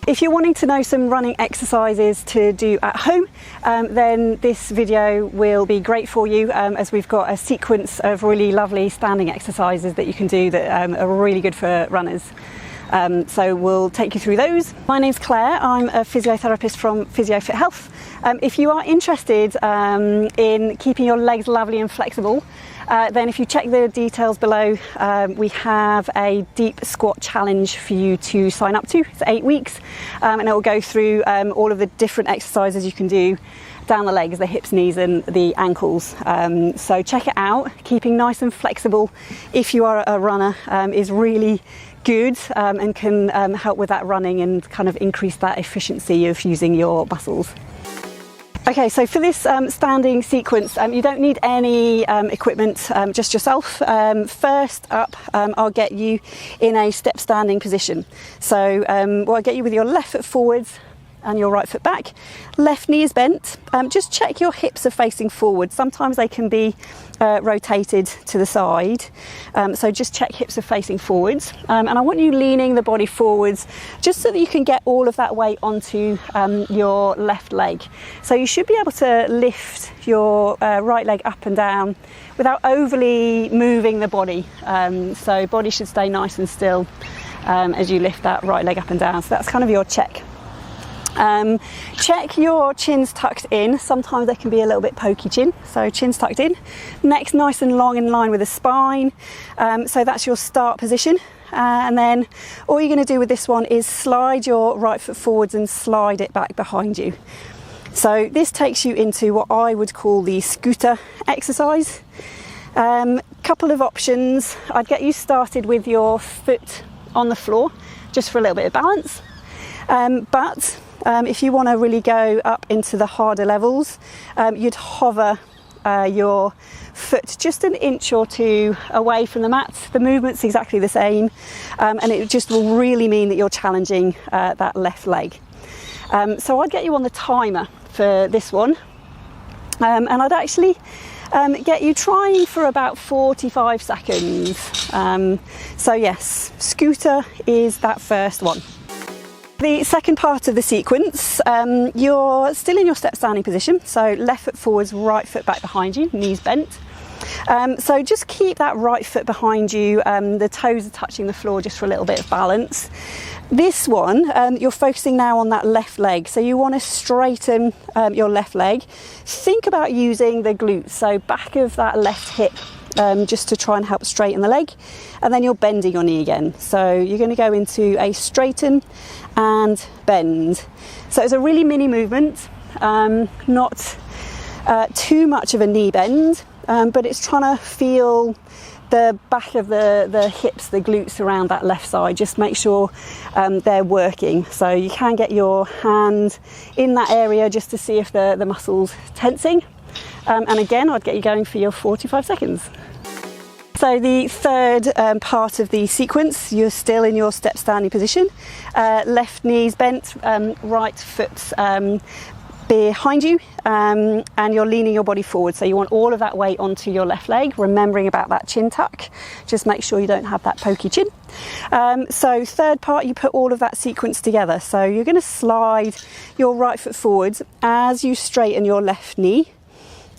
If you're wanting to know some running exercises to do at home, then this video will be great for you, as we've got a sequence of really lovely standing exercises that you can do that are really good for runners. So we'll take you through those. My name's Claire, I'm a physiotherapist from Physiofit Health. If you are interested in keeping your legs lovely and flexible, then if you check the details below, we have a deep squat challenge for you to sign up to. It's 8 weeks, and it will go through all of the different exercises you can do down the legs, the hips, knees and the ankles. So check it out. Keeping nice and flexible if you are a runner is really good, and can help with that running and kind of increase that efficiency of using your muscles. Okay, so for this standing sequence, you don't need any equipment, just yourself. First up, I'll get you in a step standing position. So I'll get you with your left foot forwards and your right foot back. Left knee is bent. Just check your hips are facing forward. Sometimes they can be rotated to the side. So just check hips are facing forwards. And I want you leaning the body forwards just so that you can get all of that weight onto your left leg. So you should be able to lift your right leg up and down without overly moving the body. So body should stay nice and still as you lift that right leg up and down. So that's kind of your check. Check your chins tucked in. Sometimes they can be a little bit pokey chin, so chins tucked in. Neck's nice and long in line with the spine. So that's your start position. And then all you're going to do with this one is slide your right foot forwards and slide it back behind you. So this takes you into what I would call the scooter exercise. Couple of options. I'd get you started with your foot on the floor just for a little bit of balance. But if you want to really go up into the harder levels, you'd hover your foot just an inch or two away from the mat. The movement's exactly the same, and it just will really mean that you're challenging that left leg. So I'd get you on the timer for this one, and I'd actually get you trying for about 45 seconds. So yes, scooter is that first one. The second part of the sequence, you're still in your step standing position, so left foot forwards, right foot back behind you, knees bent. So just keep that right foot behind you, the toes are touching the floor just for a little bit of balance. This one, you're focusing now on that left leg, so you want to straighten your left leg. Think about using the glutes, so back of that left hip, just to try and help straighten the leg, and then you're bending your knee again. So you're going to go into a straighten and bend. So it's a really mini movement, not too much of a knee bend, but it's trying to feel the back of the hips, the glutes around that left side. Just make sure they're working. So you can get your hand in that area just to see if the muscle's tensing. And again, I'd get you going for your 45 seconds. So the third part of the sequence, you're still in your step standing position. Left knee's bent, right foot behind you, and you're leaning your body forward. So you want all of that weight onto your left leg, remembering about that chin tuck. Just make sure you don't have that pokey chin. So third part, you put all of that sequence together. So you're going to slide your right foot forwards as you straighten your left knee.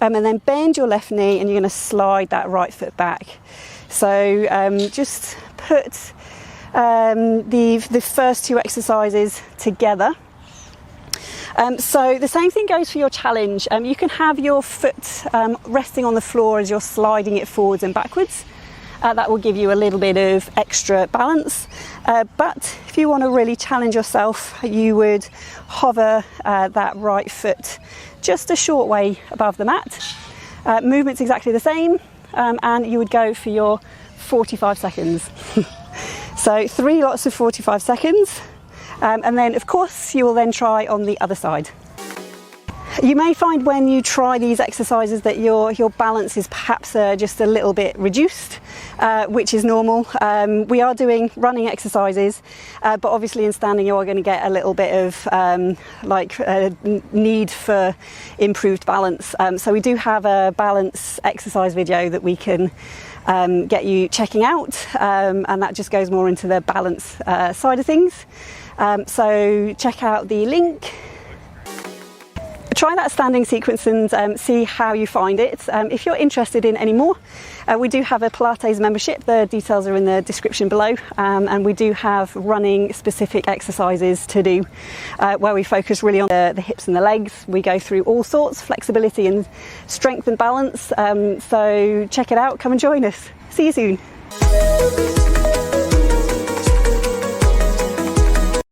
And then bend your left knee and you're going to slide that right foot back. So just put the first two exercises together. So the same thing goes for your challenge. You can have your foot resting on the floor as you're sliding it forwards and backwards. That will give you a little bit of extra balance. But if you want to really challenge yourself, you would hover that right foot just a short way above the mat. Movement's exactly the same, and you would go for your 45 seconds. So 3 lots of 45 seconds, and then of course you will then try on the other side. You may find when you try these exercises that your balance is perhaps just a little bit reduced, which is normal. We are doing running exercises, but obviously in standing you are going to get a little bit of need for improved balance. So we do have a balance exercise video that we can get you checking out, and that just goes more into the balance side of things. So check out the link. Try that standing sequence and see how you find it. If you're interested in any more, we do have a Pilates membership. The details are in the description below, and we do have running specific exercises to do where we focus really on the hips and the legs. We go through all sorts, flexibility and strength and balance. So check it out, come and join us. See you soon.